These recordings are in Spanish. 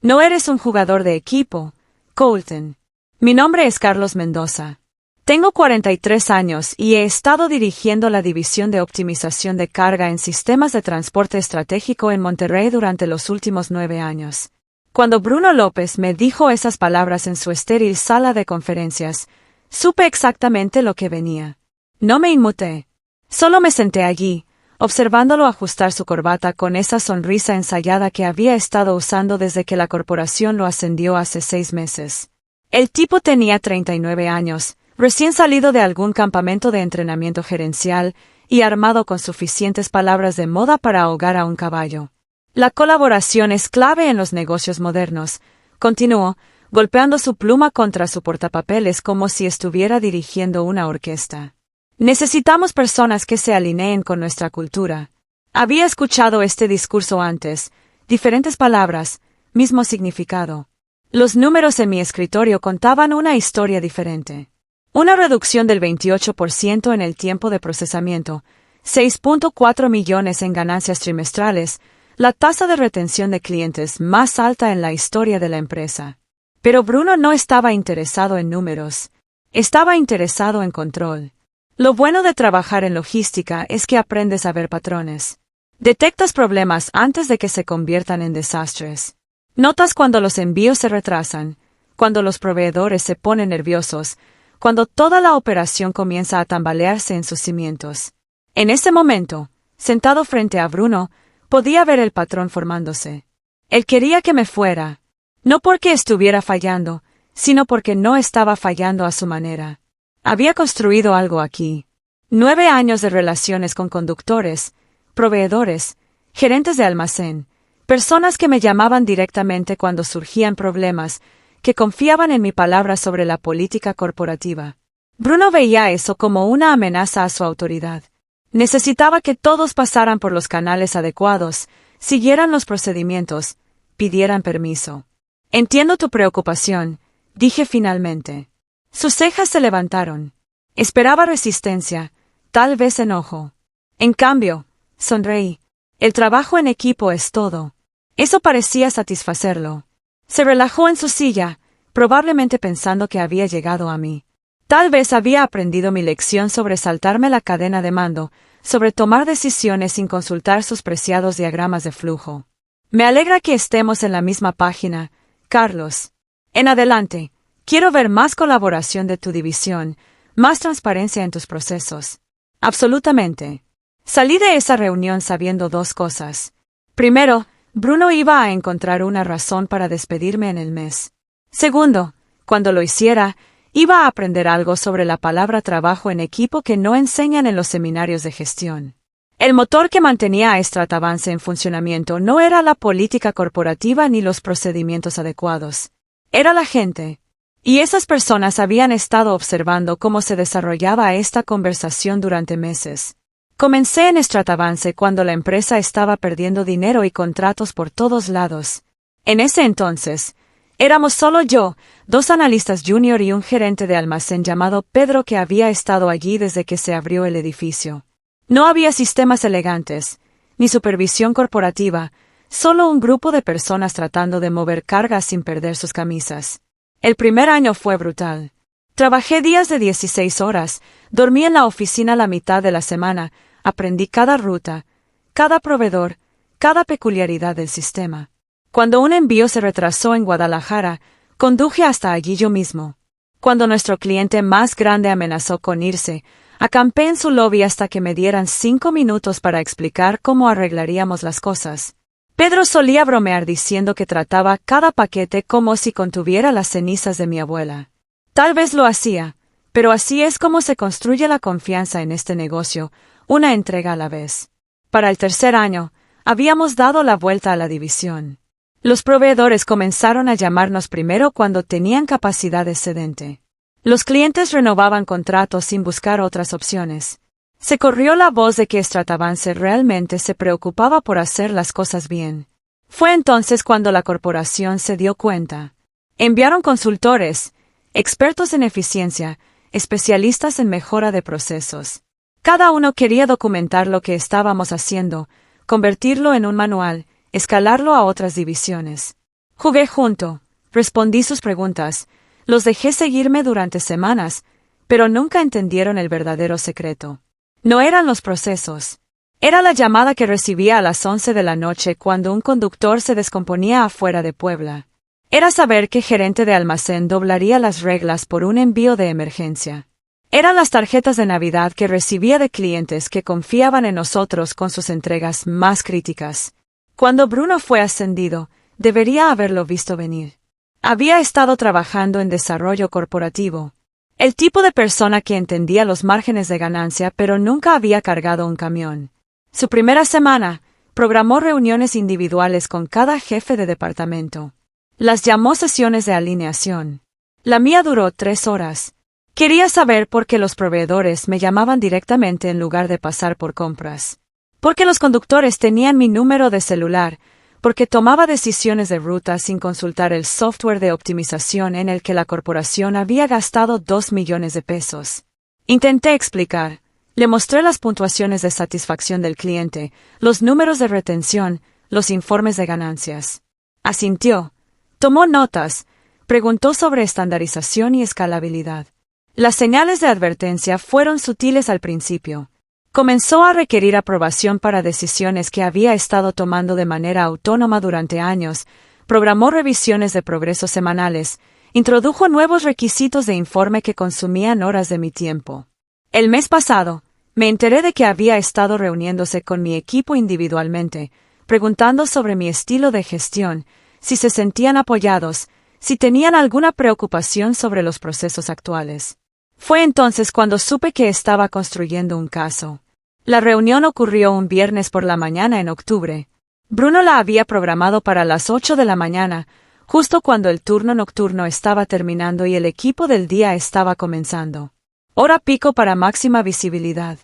No eres un jugador de equipo, Colton. Mi nombre es Carlos Mendoza. Tengo 43 años y he estado dirigiendo la división de optimización de carga en sistemas de transporte estratégico en Monterrey durante los últimos 9 años. Cuando Bruno López me dijo esas palabras en su estéril sala de conferencias, supe exactamente lo que venía. No me inmuté. Solo me senté allí, observándolo ajustar su corbata con esa sonrisa ensayada que había estado usando desde que la corporación lo ascendió hace 6 meses. El tipo tenía 39 años, recién salido de algún campamento de entrenamiento gerencial y armado con suficientes palabras de moda para ahogar a un caballo. La colaboración es clave en los negocios modernos, continuó, golpeando su pluma contra su portapapeles como si estuviera dirigiendo una orquesta. Necesitamos personas que se alineen con nuestra cultura. Había escuchado este discurso antes, diferentes palabras, mismo significado. Los números en mi escritorio contaban una historia diferente. Una reducción del 28% en el tiempo de procesamiento, 6.4 millones en ganancias trimestrales, la tasa de retención de clientes más alta en la historia de la empresa. Pero Bruno no estaba interesado en números. Estaba interesado en control. Lo bueno de trabajar en logística es que aprendes a ver patrones. Detectas problemas antes de que se conviertan en desastres. Notas cuando los envíos se retrasan, cuando los proveedores se ponen nerviosos, cuando toda la operación comienza a tambalearse en sus cimientos. En ese momento, sentado frente a Bruno, podía ver el patrón formándose. Él quería que me fuera, no porque estuviera fallando, sino porque no estaba fallando a su manera. Había construido algo aquí. 9 años de relaciones con conductores, proveedores, gerentes de almacén, personas que me llamaban directamente cuando surgían problemas, que confiaban en mi palabra sobre la política corporativa. Bruno veía eso como una amenaza a su autoridad. Necesitaba que todos pasaran por los canales adecuados, siguieran los procedimientos, pidieran permiso. Entiendo tu preocupación, dije finalmente. Sus cejas se levantaron. Esperaba resistencia, tal vez enojo. En cambio, sonreí. El trabajo en equipo es todo. Eso parecía satisfacerlo. Se relajó en su silla, probablemente pensando que había llegado a mí. Tal vez había aprendido mi lección sobre saltarme la cadena de mando, sobre tomar decisiones sin consultar sus preciados diagramas de flujo. Me alegra que estemos en la misma página, Carlos. En adelante, quiero ver más colaboración de tu división, más transparencia en tus procesos. Absolutamente. Salí de esa reunión sabiendo 2 cosas. Primero, Bruno iba a encontrar una razón para despedirme en el mes. Segundo, cuando lo hiciera, iba a aprender algo sobre la palabra trabajo en equipo que no enseñan en los seminarios de gestión. El motor que mantenía a Stratavance en funcionamiento no era la política corporativa ni los procedimientos adecuados. Era la gente. Y esas personas habían estado observando cómo se desarrollaba esta conversación durante meses. Comencé en Stratavance cuando la empresa estaba perdiendo dinero y contratos por todos lados. En ese entonces, éramos solo yo, 2 analistas junior y un gerente de almacén llamado Pedro que había estado allí desde que se abrió el edificio. No había sistemas elegantes, ni supervisión corporativa, solo un grupo de personas tratando de mover cargas sin perder sus camisas. El primer año fue brutal. Trabajé días de 16 horas, dormí en la oficina la mitad de la semana, aprendí cada ruta, cada proveedor, cada peculiaridad del sistema. Cuando un envío se retrasó en Guadalajara, conduje hasta allí yo mismo. Cuando nuestro cliente más grande amenazó con irse, acampé en su lobby hasta que me dieran 5 minutos para explicar cómo arreglaríamos las cosas. Pedro solía bromear diciendo que trataba cada paquete como si contuviera las cenizas de mi abuela. Tal vez lo hacía, pero así es como se construye la confianza en este negocio, una entrega a la vez. Para el tercer año, habíamos dado la vuelta a la división. Los proveedores comenzaron a llamarnos primero cuando tenían capacidad excedente. Los clientes renovaban contratos sin buscar otras opciones. Se corrió la voz de que Stratavance realmente se preocupaba por hacer las cosas bien. Fue entonces cuando la corporación se dio cuenta. Enviaron consultores, expertos en eficiencia, especialistas en mejora de procesos. Cada uno quería documentar lo que estábamos haciendo, convertirlo en un manual, escalarlo a otras divisiones. Jugué junto, respondí sus preguntas, los dejé seguirme durante semanas, pero nunca entendieron el verdadero secreto. No eran los procesos. Era la llamada que recibía a las 11 de la noche cuando un conductor se descomponía afuera de Puebla. Era saber que gerente de almacén doblaría las reglas por un envío de emergencia. Eran las tarjetas de Navidad que recibía de clientes que confiaban en nosotros con sus entregas más críticas. Cuando Bruno fue ascendido, debería haberlo visto venir. Había estado trabajando en desarrollo corporativo. El tipo de persona que entendía los márgenes de ganancia pero nunca había cargado un camión. Su primera semana, programó reuniones individuales con cada jefe de departamento. Las llamó sesiones de alineación. La mía duró 3 horas. Quería saber por qué los proveedores me llamaban directamente en lugar de pasar por compras. Porque los conductores tenían mi número de celular, porque tomaba decisiones de ruta sin consultar el software de optimización en el que la corporación había gastado 2 millones de pesos. Intenté explicar. Le mostré las puntuaciones de satisfacción del cliente, los números de retención, los informes de ganancias. Asintió. Tomó notas. Preguntó sobre estandarización y escalabilidad. Las señales de advertencia fueron sutiles al principio. Comenzó a requerir aprobación para decisiones que había estado tomando de manera autónoma durante años, programó revisiones de progreso semanales, introdujo nuevos requisitos de informe que consumían horas de mi tiempo. El mes pasado, me enteré de que había estado reuniéndose con mi equipo individualmente, preguntando sobre mi estilo de gestión, si se sentían apoyados, si tenían alguna preocupación sobre los procesos actuales. Fue entonces cuando supe que estaba construyendo un caso. La reunión ocurrió un viernes por la mañana en octubre. Bruno la había programado para las 8 de la mañana, justo cuando el turno nocturno estaba terminando y el equipo del día estaba comenzando. Hora pico para máxima visibilidad.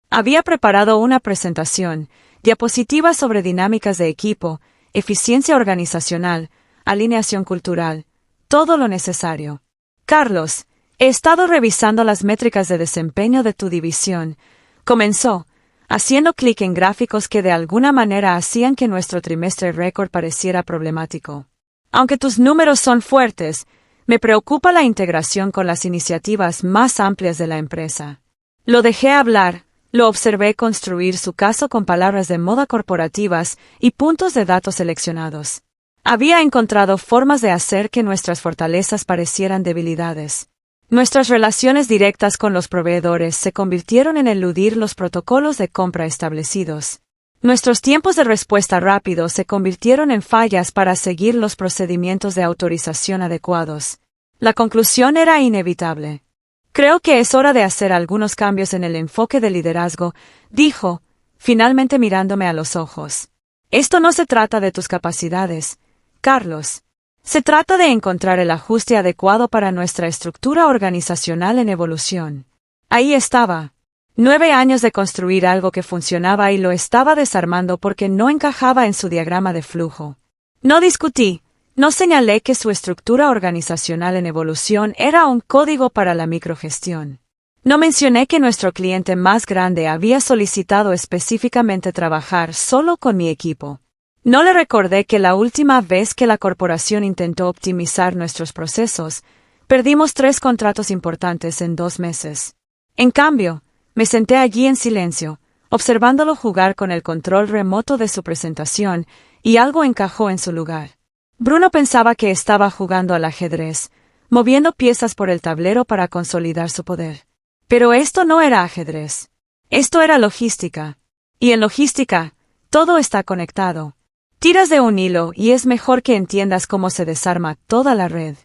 Había preparado una presentación, diapositivas sobre dinámicas de equipo, eficiencia organizacional, alineación cultural, todo lo necesario. Carlos, he estado revisando las métricas de desempeño de tu división, comenzó, haciendo clic en gráficos que de alguna manera hacían que nuestro trimestre récord pareciera problemático. Aunque tus números son fuertes, me preocupa la integración con las iniciativas más amplias de la empresa. Lo dejé hablar, lo observé construir su caso con palabras de moda corporativas y puntos de datos seleccionados. Había encontrado formas de hacer que nuestras fortalezas parecieran debilidades. Nuestras relaciones directas con los proveedores se convirtieron en eludir los protocolos de compra establecidos. Nuestros tiempos de respuesta rápidos se convirtieron en fallas para seguir los procedimientos de autorización adecuados. La conclusión era inevitable. Creo que es hora de hacer algunos cambios en el enfoque de liderazgo, dijo, finalmente mirándome a los ojos. Esto no se trata de tus capacidades, Carlos. Se trata de encontrar el ajuste adecuado para nuestra estructura organizacional en evolución. Ahí estaba. 9 años de construir algo que funcionaba y lo estaba desarmando porque no encajaba en su diagrama de flujo. No discutí, no señalé que su estructura organizacional en evolución era un código para la microgestión. No mencioné que nuestro cliente más grande había solicitado específicamente trabajar solo con mi equipo. No le recordé que la última vez que la corporación intentó optimizar nuestros procesos, perdimos 3 contratos importantes en 2 meses. En cambio, me senté allí en silencio, observándolo jugar con el control remoto de su presentación, y algo encajó en su lugar. Bruno pensaba que estaba jugando al ajedrez, moviendo piezas por el tablero para consolidar su poder. Pero esto no era ajedrez. Esto era logística. Y en logística, todo está conectado. Tiras de un hilo y es mejor que entiendas cómo se desarma toda la red.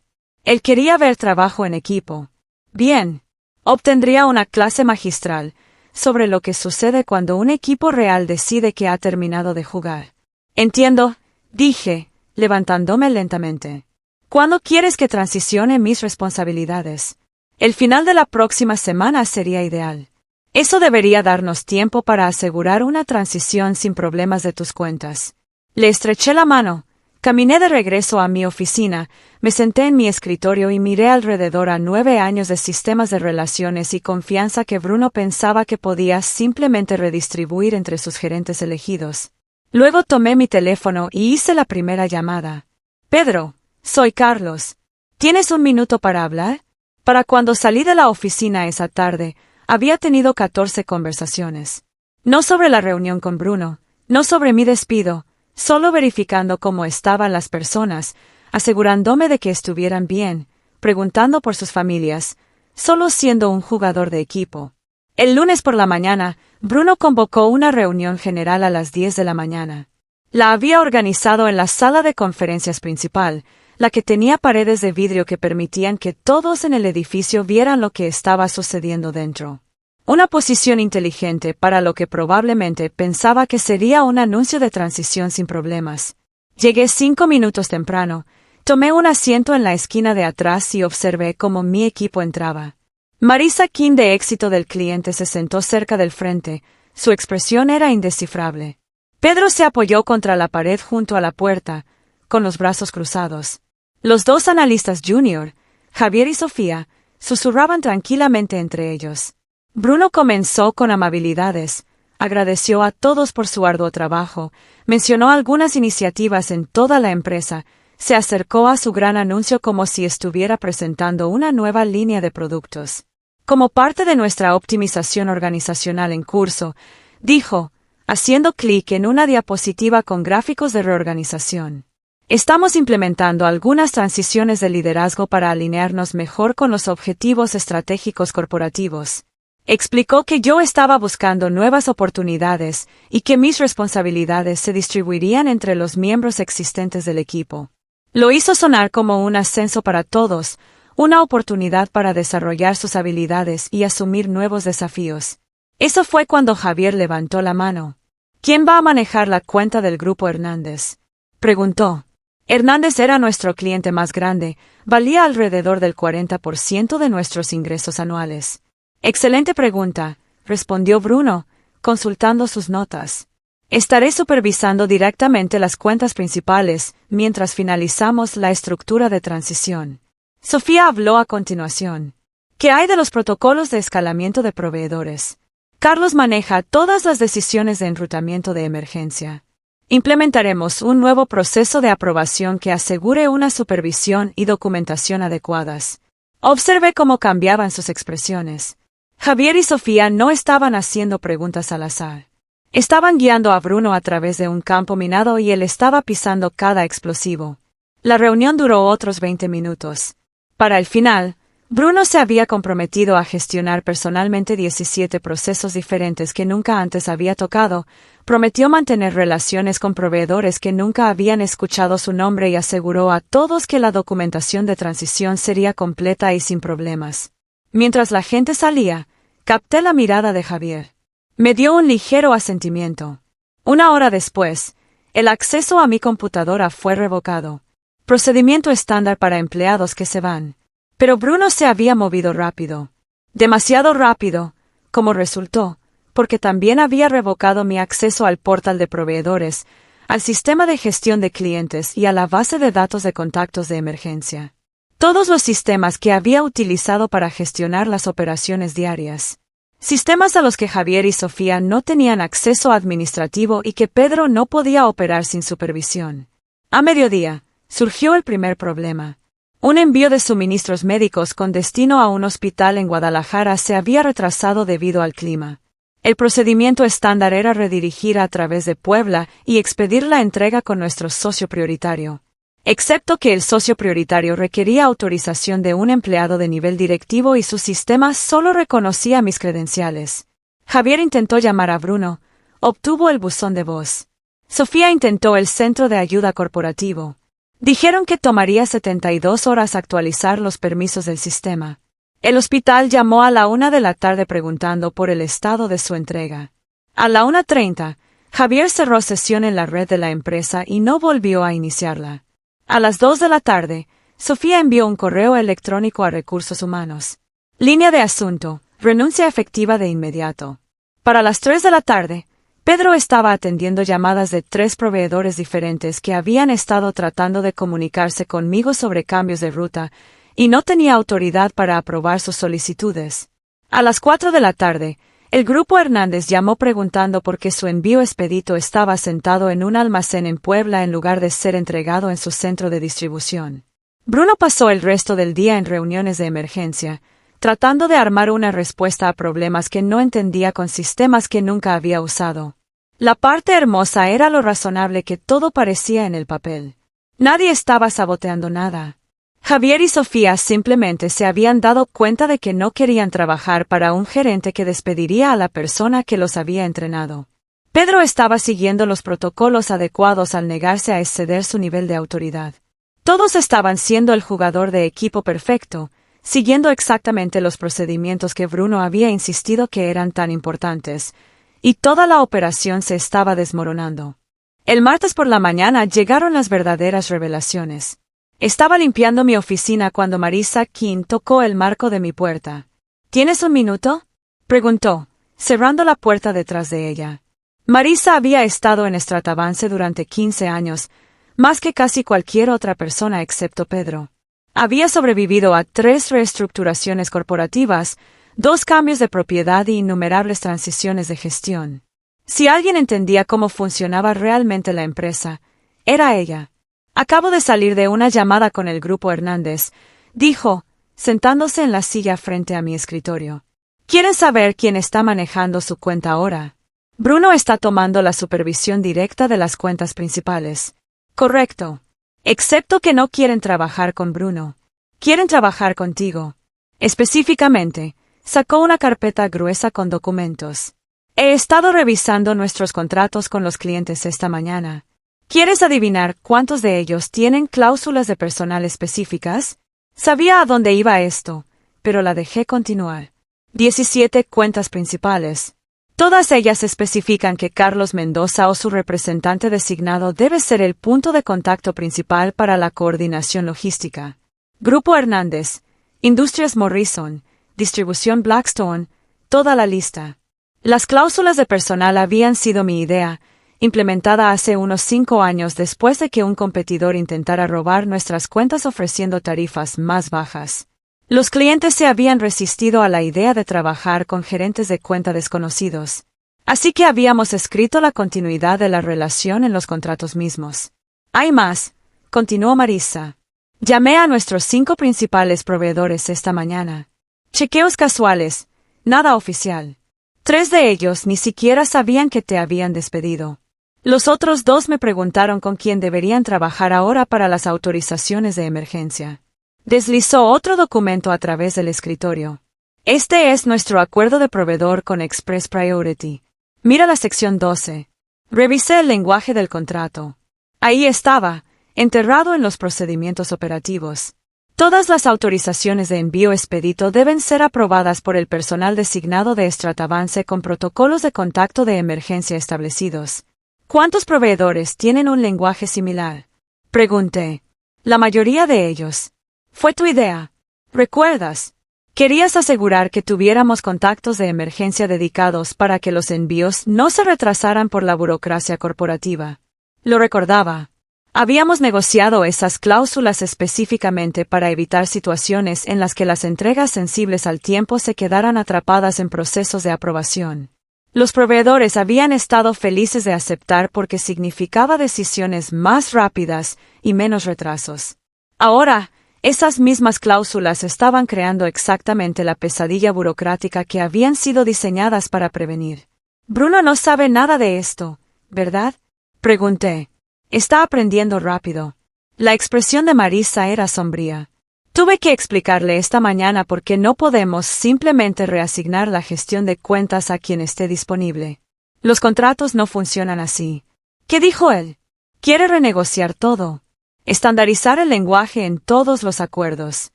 Él quería ver trabajo en equipo. Bien. Obtendría una clase magistral sobre lo que sucede cuando un equipo real decide que ha terminado de jugar. Entiendo, dije, levantándome lentamente. ¿Cuándo quieres que transicione mis responsabilidades? El final de la próxima semana sería ideal. Eso debería darnos tiempo para asegurar una transición sin problemas de tus cuentas. Le estreché la mano, caminé de regreso a mi oficina, me senté en mi escritorio y miré alrededor a 9 años de sistemas de relaciones y confianza que Bruno pensaba que podía simplemente redistribuir entre sus gerentes elegidos. Luego tomé mi teléfono y hice la primera llamada. Pedro, soy Carlos. ¿Tienes un minuto para hablar? Para cuando salí de la oficina esa tarde, había tenido 14 conversaciones. No sobre la reunión con Bruno, no sobre mi despido, solo verificando cómo estaban las personas, asegurándome de que estuvieran bien, preguntando por sus familias, solo siendo un jugador de equipo. El lunes por la mañana, Bruno convocó una reunión general a las 10 de la mañana. La había organizado en la sala de conferencias principal, la que tenía paredes de vidrio que permitían que todos en el edificio vieran lo que estaba sucediendo dentro. Una posición inteligente para lo que probablemente pensaba que sería un anuncio de transición sin problemas. Llegué 5 minutos temprano, tomé un asiento en la esquina de atrás y observé cómo mi equipo entraba. Marisa King de éxito del cliente se sentó cerca del frente, su expresión era indescifrable. Pedro se apoyó contra la pared junto a la puerta, con los brazos cruzados. Los dos analistas junior, Javier y Sofía, susurraban tranquilamente entre ellos. Bruno comenzó con amabilidades, agradeció a todos por su arduo trabajo, mencionó algunas iniciativas en toda la empresa, se acercó a su gran anuncio como si estuviera presentando una nueva línea de productos. Como parte de nuestra optimización organizacional en curso, dijo, haciendo clic en una diapositiva con gráficos de reorganización. Estamos implementando algunas transiciones de liderazgo para alinearnos mejor con los objetivos estratégicos corporativos. Explicó que yo estaba buscando nuevas oportunidades y que mis responsabilidades se distribuirían entre los miembros existentes del equipo. Lo hizo sonar como un ascenso para todos, una oportunidad para desarrollar sus habilidades y asumir nuevos desafíos. Eso fue cuando Javier levantó la mano. ¿Quién va a manejar la cuenta del grupo Hernández?, preguntó. Hernández era nuestro cliente más grande, valía alrededor del 40% de nuestros ingresos anuales. Excelente pregunta, respondió Bruno, consultando sus notas. Estaré supervisando directamente las cuentas principales, mientras finalizamos la estructura de transición. Sofía habló a continuación. ¿Qué hay de los protocolos de escalamiento de proveedores? Carlos maneja todas las decisiones de enrutamiento de emergencia. Implementaremos un nuevo proceso de aprobación que asegure una supervisión y documentación adecuadas. Observé cómo cambiaban sus expresiones. Javier y Sofía no estaban haciendo preguntas al azar. Estaban guiando a Bruno a través de un campo minado y él estaba pisando cada explosivo. La reunión duró otros 20 minutos. Para el final, Bruno se había comprometido a gestionar personalmente 17 procesos diferentes que nunca antes había tocado, prometió mantener relaciones con proveedores que nunca habían escuchado su nombre y aseguró a todos que la documentación de transición sería completa y sin problemas. Mientras la gente salía, capté la mirada de Javier. Me dio un ligero asentimiento. 1 hora después, el acceso a mi computadora fue revocado. Procedimiento estándar para empleados que se van. Pero Bruno se había movido rápido. Demasiado rápido, como resultó, porque también había revocado mi acceso al portal de proveedores, al sistema de gestión de clientes y a la base de datos de contactos de emergencia. Todos los sistemas que había utilizado para gestionar las operaciones diarias. Sistemas a los que Javier y Sofía no tenían acceso administrativo y que Pedro no podía operar sin supervisión. A mediodía, surgió el primer problema. Un envío de suministros médicos con destino a un hospital en Guadalajara se había retrasado debido al clima. El procedimiento estándar era redirigir a través de Puebla y expedir la entrega con nuestro socio prioritario. Excepto que el socio prioritario requería autorización de un empleado de nivel directivo y su sistema solo reconocía mis credenciales. Javier intentó llamar a Bruno, obtuvo el buzón de voz. Sofía intentó el centro de ayuda corporativo. Dijeron que tomaría 72 horas actualizar los permisos del sistema. El hospital llamó a la 1 de la tarde preguntando por el estado de su entrega. A la 1:30, Javier cerró sesión en la red de la empresa y no volvió a iniciarla. A las 2 de la tarde, Sofía envió un correo electrónico a Recursos Humanos. Línea de asunto, renuncia efectiva de inmediato. Para las 3 de la tarde, Pedro estaba atendiendo llamadas de 3 proveedores diferentes que habían estado tratando de comunicarse conmigo sobre cambios de ruta, y no tenía autoridad para aprobar sus solicitudes. A las 4 de la tarde, El grupo Hernández llamó preguntando por qué su envío expedito estaba sentado en un almacén en Puebla en lugar de ser entregado en su centro de distribución. Bruno pasó el resto del día en reuniones de emergencia, tratando de armar una respuesta a problemas que no entendía con sistemas que nunca había usado. La parte hermosa era lo razonable que todo parecía en el papel. Nadie estaba saboteando nada. Javier y Sofía simplemente se habían dado cuenta de que no querían trabajar para un gerente que despediría a la persona que los había entrenado. Pedro estaba siguiendo los protocolos adecuados al negarse a exceder su nivel de autoridad. Todos estaban siendo el jugador de equipo perfecto, siguiendo exactamente los procedimientos que Bruno había insistido que eran tan importantes, y toda la operación se estaba desmoronando. El martes por la mañana llegaron las verdaderas revelaciones. Estaba limpiando mi oficina cuando Marisa King tocó el marco de mi puerta. ¿Tienes un minuto?, preguntó, cerrando la puerta detrás de ella. Marisa había estado en Stratavance durante 15 años, más que casi cualquier otra persona excepto Pedro. Había sobrevivido a 3 reestructuraciones corporativas, 2 cambios de propiedad y innumerables transiciones de gestión. Si alguien entendía cómo funcionaba realmente la empresa, era ella. Acabo de salir de una llamada con el grupo Hernández, dijo, sentándose en la silla frente a mi escritorio. ¿Quieren saber quién está manejando su cuenta ahora? Bruno está tomando la supervisión directa de las cuentas principales. Correcto. Excepto que no quieren trabajar con Bruno. Quieren trabajar contigo. Específicamente, sacó una carpeta gruesa con documentos. He estado revisando nuestros contratos con los clientes esta mañana. ¿Quieres adivinar cuántos de ellos tienen cláusulas de personal específicas? Sabía a dónde iba esto, pero la dejé continuar. 17 cuentas principales. Todas ellas especifican que Carlos Mendoza o su representante designado debe ser el punto de contacto principal para la coordinación logística. Grupo Hernández, Industrias Morrison, Distribución Blackstone, toda la lista. Las cláusulas de personal habían sido mi idea, implementada hace unos 5 años después de que un competidor intentara robar nuestras cuentas ofreciendo tarifas más bajas. Los clientes se habían resistido a la idea de trabajar con gerentes de cuenta desconocidos. Así que habíamos escrito la continuidad de la relación en los contratos mismos. Hay más, continuó Marisa. Llamé a nuestros 5 principales proveedores esta mañana. Chequeos casuales, nada oficial. 3 de ellos ni siquiera sabían que te habían despedido. Los otros 2 me preguntaron con quién deberían trabajar ahora para las autorizaciones de emergencia. Deslizó otro documento a través del escritorio. Este es nuestro acuerdo de proveedor con Express Priority. Mira la sección 12. Revisé el lenguaje del contrato. Ahí estaba, enterrado en los procedimientos operativos. Todas las autorizaciones de envío expedito deben ser aprobadas por el personal designado de Stratavance con protocolos de contacto de emergencia establecidos. ¿Cuántos proveedores tienen un lenguaje similar?, pregunté. La mayoría de ellos. Fue tu idea. ¿Recuerdas? Querías asegurar que tuviéramos contactos de emergencia dedicados para que los envíos no se retrasaran por la burocracia corporativa. Lo recordaba. Habíamos negociado esas cláusulas específicamente para evitar situaciones en las que las entregas sensibles al tiempo se quedaran atrapadas en procesos de aprobación. Los proveedores habían estado felices de aceptar porque significaba decisiones más rápidas y menos retrasos. Ahora, esas mismas cláusulas estaban creando exactamente la pesadilla burocrática que habían sido diseñadas para prevenir. Bruno no sabe nada de esto, ¿verdad?, pregunté. Está aprendiendo rápido. La expresión de Marisa era sombría. Tuve que explicarle esta mañana por qué no podemos simplemente reasignar la gestión de cuentas a quien esté disponible. Los contratos no funcionan así. ¿Qué dijo él? Quiere renegociar todo. Estandarizar el lenguaje en todos los acuerdos.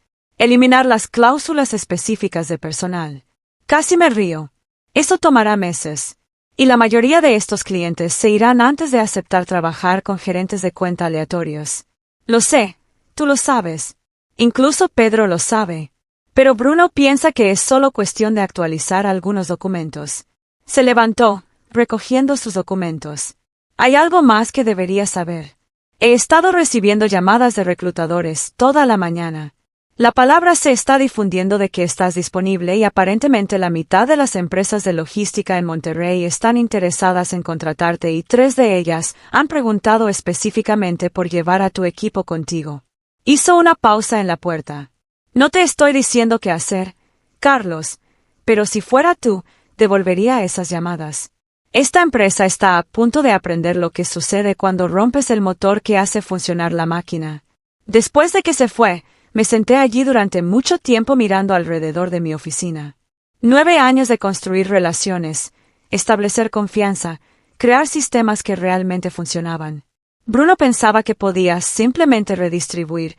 Eliminar las cláusulas específicas de personal. Casi me río. Eso tomará meses. Y la mayoría de estos clientes se irán antes de aceptar trabajar con gerentes de cuenta aleatorios. Lo sé, tú lo sabes. Incluso Pedro lo sabe. Pero Bruno piensa que es solo cuestión de actualizar algunos documentos. Se levantó, recogiendo sus documentos. Hay algo más que debería saber. He estado recibiendo llamadas de reclutadores toda la mañana. La palabra se está difundiendo de que estás disponible y aparentemente la mitad de las empresas de logística en Monterrey están interesadas en contratarte y 3 de ellas han preguntado específicamente por llevar a tu equipo contigo. Hizo una pausa en la puerta. No te estoy diciendo qué hacer, Carlos, pero si fuera tú, devolvería esas llamadas. Esta empresa está a punto de aprender lo que sucede cuando rompes el motor que hace funcionar la máquina. Después de que se fue, me senté allí durante mucho tiempo mirando alrededor de mi oficina. 9 años de construir relaciones, establecer confianza, crear sistemas que realmente funcionaban. Bruno pensaba que podía simplemente redistribuir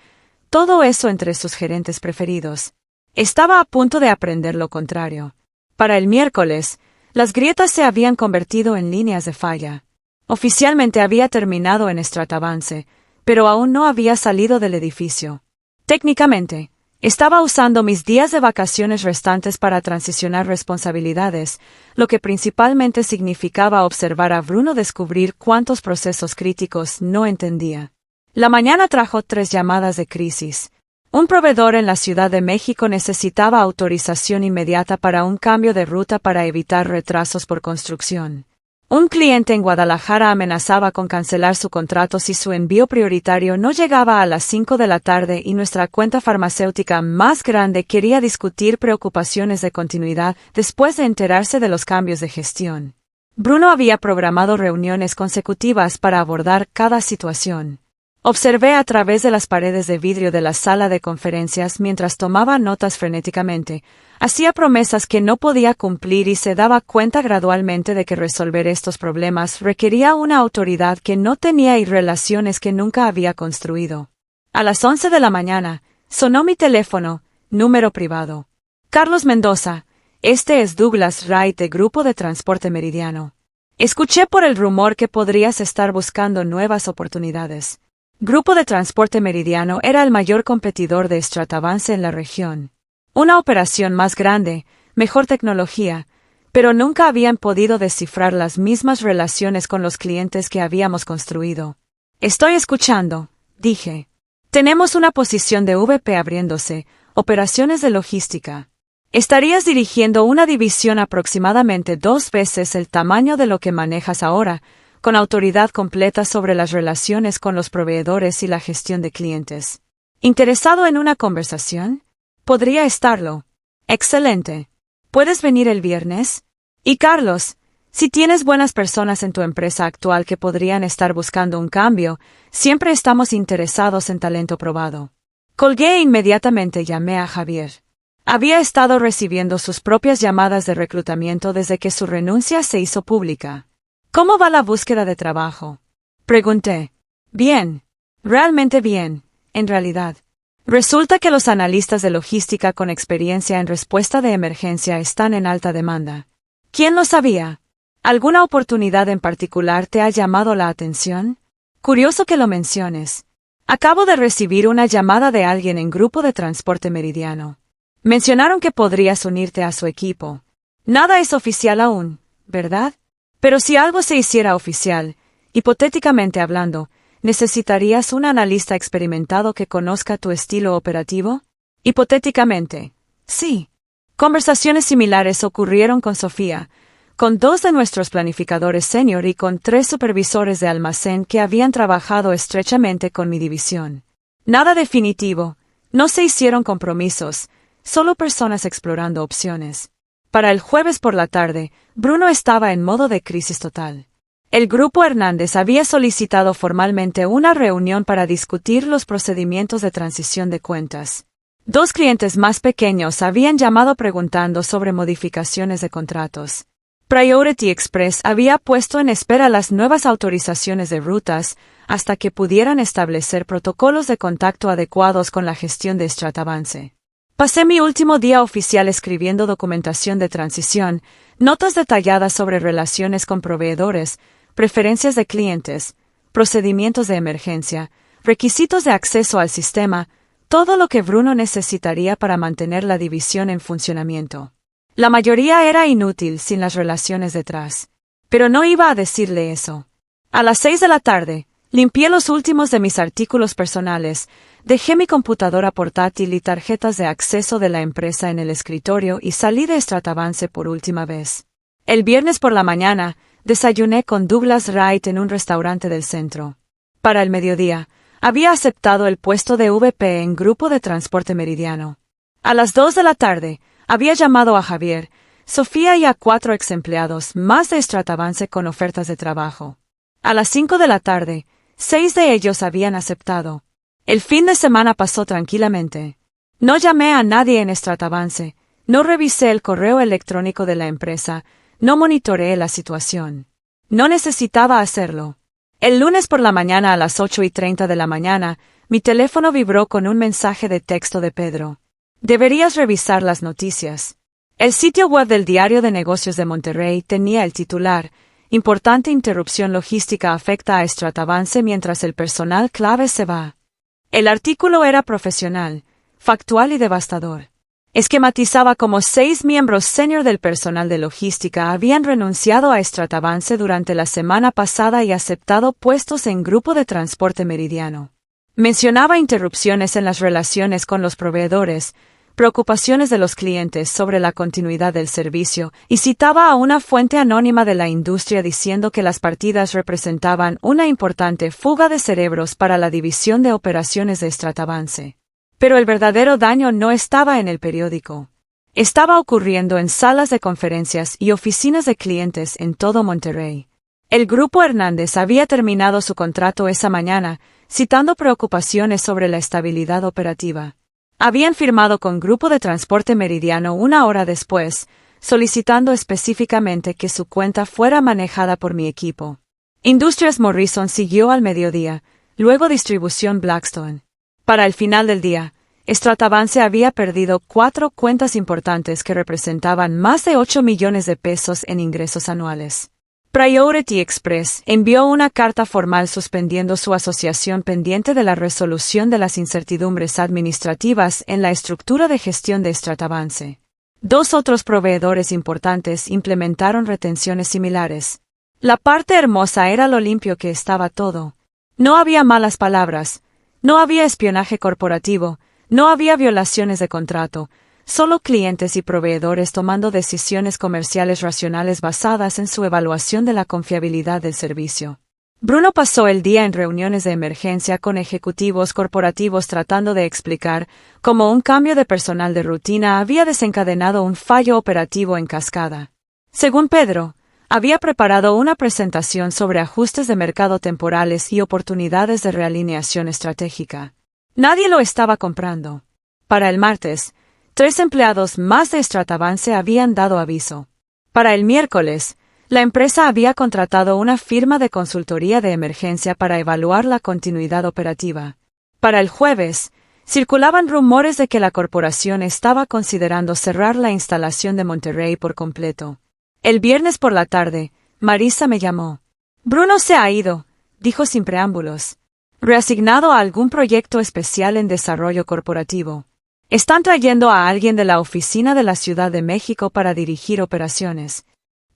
todo eso entre sus gerentes preferidos. Estaba a punto de aprender lo contrario. Para el miércoles, las grietas se habían convertido en líneas de falla. Oficialmente había terminado en Stratavance, pero aún no había salido del edificio. Técnicamente, estaba usando mis días de vacaciones restantes para transicionar responsabilidades, lo que principalmente significaba observar a Bruno descubrir cuántos procesos críticos no entendía. La mañana trajo 3 llamadas de crisis. Un proveedor en la Ciudad de México necesitaba autorización inmediata para un cambio de ruta para evitar retrasos por construcción. Un cliente en Guadalajara amenazaba con cancelar su contrato si su envío prioritario no llegaba a las 5 de la tarde y nuestra cuenta farmacéutica más grande quería discutir preocupaciones de continuidad después de enterarse de los cambios de gestión. Bruno había programado reuniones consecutivas para abordar cada situación. Observé a través de las paredes de vidrio de la sala de conferencias mientras tomaba notas frenéticamente. Hacía promesas que no podía cumplir y se daba cuenta gradualmente de que resolver estos problemas requería una autoridad que no tenía y relaciones que nunca había construido. A las 11 de la mañana, sonó mi teléfono, número privado. Carlos Mendoza, este es Douglas Wright de Grupo de Transporte Meridiano. Escuché por el rumor que podrías estar buscando nuevas oportunidades. Grupo de Transporte Meridiano era el mayor competidor de Stratavance en la región. Una operación más grande, mejor tecnología, pero nunca habían podido descifrar las mismas relaciones con los clientes que habíamos construido. Estoy escuchando, dije. Tenemos una posición de VP abriéndose, operaciones de logística. Estarías dirigiendo una división aproximadamente 2 veces el tamaño de lo que manejas ahora, con autoridad completa sobre las relaciones con los proveedores y la gestión de clientes. ¿Interesado en una conversación? Podría estarlo. Excelente. ¿Puedes venir el viernes? Y Carlos, si tienes buenas personas en tu empresa actual que podrían estar buscando un cambio, siempre estamos interesados en talento probado. Colgué e inmediatamente llamé a Javier. Había estado recibiendo sus propias llamadas de reclutamiento desde que su renuncia se hizo pública. ¿Cómo va la búsqueda de trabajo? Pregunté. Bien. Realmente bien, en realidad. Resulta que los analistas de logística con experiencia en respuesta de emergencia están en alta demanda. ¿Quién lo sabía? ¿Alguna oportunidad en particular te ha llamado la atención? Curioso que lo menciones. Acabo de recibir una llamada de alguien en Grupo de Transporte Meridiano. Mencionaron que podrías unirte a su equipo. Nada es oficial aún, ¿verdad? Pero si algo se hiciera oficial, hipotéticamente hablando, ¿necesitarías un analista experimentado que conozca tu estilo operativo? Hipotéticamente, sí. Conversaciones similares ocurrieron con Sofía, con 2 de nuestros planificadores senior y con 3 supervisores de almacén que habían trabajado estrechamente con mi división. Nada definitivo, no se hicieron compromisos, solo personas explorando opciones. Para el jueves por la tarde, Bruno estaba en modo de crisis total. El Grupo Hernández había solicitado formalmente una reunión para discutir los procedimientos de transición de cuentas. 2 clientes más pequeños habían llamado preguntando sobre modificaciones de contratos. Priority Express había puesto en espera las nuevas autorizaciones de rutas hasta que pudieran establecer protocolos de contacto adecuados con la gestión de Stratavance. Pasé mi último día oficial escribiendo documentación de transición, notas detalladas sobre relaciones con proveedores, preferencias de clientes, procedimientos de emergencia, requisitos de acceso al sistema, todo lo que Bruno necesitaría para mantener la división en funcionamiento. La mayoría era inútil sin las relaciones detrás. Pero no iba a decirle eso. A las 6 de la tarde, Limpié los últimos de mis artículos personales, dejé mi computadora portátil y tarjetas de acceso de la empresa en el escritorio y salí de Stratavance por última vez. El viernes por la mañana, desayuné con Douglas Wright en un restaurante del centro. Para el mediodía, había aceptado el puesto de VP en Grupo de Transporte Meridiano. A las 2 de la tarde, había llamado a Javier, Sofía y a 4 exempleados más de Stratavance con ofertas de trabajo. A las 5 de la tarde, 6 de ellos habían aceptado. El fin de semana pasó tranquilamente. No llamé a nadie en Stratavance, no revisé el correo electrónico de la empresa, no monitoreé la situación. No necesitaba hacerlo. El lunes por la mañana a las 8:30 de la mañana, mi teléfono vibró con un mensaje de texto de Pedro. Deberías revisar las noticias. El sitio web del Diario de Negocios de Monterrey tenía el titular: Importante interrupción logística afecta a Stratavance mientras el personal clave se va. El artículo era profesional, factual y devastador. Esquematizaba cómo 6 miembros senior del personal de logística habían renunciado a Stratavance durante la semana pasada y aceptado puestos en Grupo de Transporte Meridiano. Mencionaba interrupciones en las relaciones con los proveedores, preocupaciones de los clientes sobre la continuidad del servicio, y citaba a una fuente anónima de la industria diciendo que las partidas representaban una importante fuga de cerebros para la división de operaciones de Stratavance. Pero el verdadero daño no estaba en el periódico. Estaba ocurriendo en salas de conferencias y oficinas de clientes en todo Monterrey. El Grupo Hernández había terminado su contrato esa mañana, citando preocupaciones sobre la estabilidad operativa. Habían firmado con Grupo de Transporte Meridiano una hora después, solicitando específicamente que su cuenta fuera manejada por mi equipo. Industrias Morrison siguió al mediodía, luego Distribución Blackstone. Para el final del día, Stratavance había perdido 4 cuentas importantes que representaban más de 8 millones de pesos en ingresos anuales. Priority Express envió una carta formal suspendiendo su asociación pendiente de la resolución de las incertidumbres administrativas en la estructura de gestión de Stratavance. 2 otros proveedores importantes implementaron retenciones similares. La parte hermosa era lo limpio que estaba todo. No había malas palabras, no había espionaje corporativo, no había violaciones de contrato, solo clientes y proveedores tomando decisiones comerciales racionales basadas en su evaluación de la confiabilidad del servicio. Bruno pasó el día en reuniones de emergencia con ejecutivos corporativos tratando de explicar cómo un cambio de personal de rutina había desencadenado un fallo operativo en cascada. Según Pedro, había preparado una presentación sobre ajustes de mercado temporales y oportunidades de realineación estratégica. Nadie lo estaba comprando. Para el martes, 3 empleados más de Stratavance habían dado aviso. Para el miércoles, la empresa había contratado una firma de consultoría de emergencia para evaluar la continuidad operativa. Para el jueves, circulaban rumores de que la corporación estaba considerando cerrar la instalación de Monterrey por completo. El viernes por la tarde, Marisa me llamó. Bruno se ha ido, dijo sin preámbulos. Reasignado a algún proyecto especial en desarrollo corporativo. Están trayendo a alguien de la oficina de la Ciudad de México para dirigir operaciones.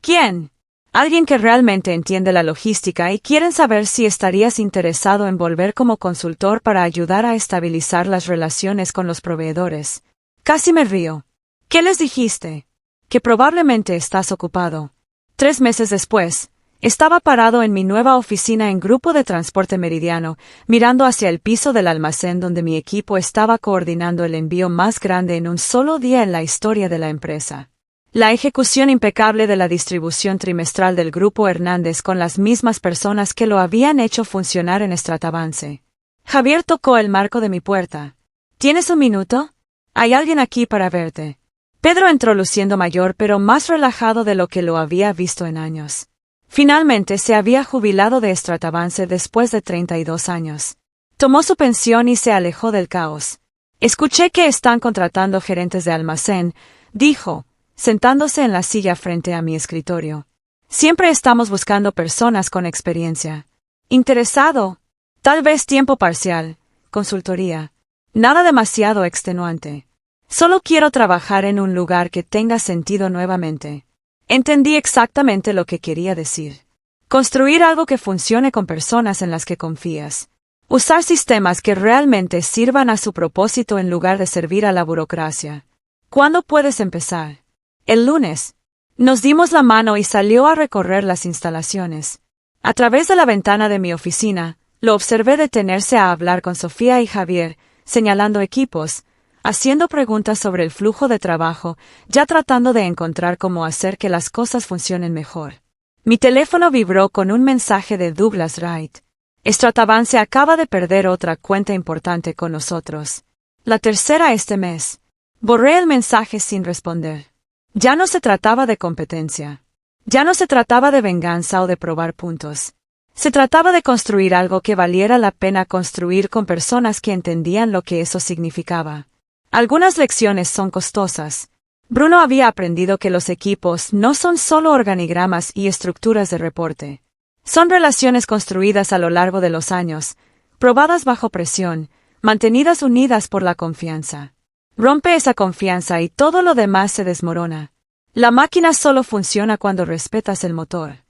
¿Quién? Alguien que realmente entiende la logística y quieren saber si estarías interesado en volver como consultor para ayudar a estabilizar las relaciones con los proveedores. Casi me río. ¿Qué les dijiste? Que probablemente estás ocupado. 3 meses después, estaba parado en mi nueva oficina en Grupo de Transporte Meridiano, mirando hacia el piso del almacén donde mi equipo estaba coordinando el envío más grande en un solo día en la historia de la empresa. La ejecución impecable de la distribución trimestral del Grupo Hernández con las mismas personas que lo habían hecho funcionar en Stratavance. Javier tocó el marco de mi puerta. ¿Tienes un minuto? Hay alguien aquí para verte. Pedro entró luciendo mayor pero más relajado de lo que lo había visto en años. Finalmente se había jubilado de Stratavance después de 32 años. Tomó su pensión y se alejó del caos. Escuché que están contratando gerentes de almacén, dijo, sentándose en la silla frente a mi escritorio. Siempre estamos buscando personas con experiencia. Interesado, tal vez tiempo parcial, consultoría. Nada demasiado extenuante. Solo quiero trabajar en un lugar que tenga sentido nuevamente. Entendí exactamente lo que quería decir. Construir algo que funcione con personas en las que confías. Usar sistemas que realmente sirvan a su propósito en lugar de servir a la burocracia. ¿Cuándo puedes empezar? El lunes. Nos dimos la mano y salió a recorrer las instalaciones. A través de la ventana de mi oficina, lo observé detenerse a hablar con Sofía y Javier, señalando equipos, haciendo preguntas sobre el flujo de trabajo, ya tratando de encontrar cómo hacer que las cosas funcionen mejor. Mi teléfono vibró con un mensaje de Douglas Wright. Stratavance acaba de perder otra cuenta importante con nosotros. La tercera este mes. Borré el mensaje sin responder. Ya no se trataba de competencia. Ya no se trataba de venganza o de probar puntos. Se trataba de construir algo que valiera la pena construir con personas que entendían lo que eso significaba. Algunas lecciones son costosas. Bruno había aprendido que los equipos no son solo organigramas y estructuras de reporte. Son relaciones construidas a lo largo de los años, probadas bajo presión, mantenidas unidas por la confianza. Rompe esa confianza y todo lo demás se desmorona. La máquina solo funciona cuando respetas el motor.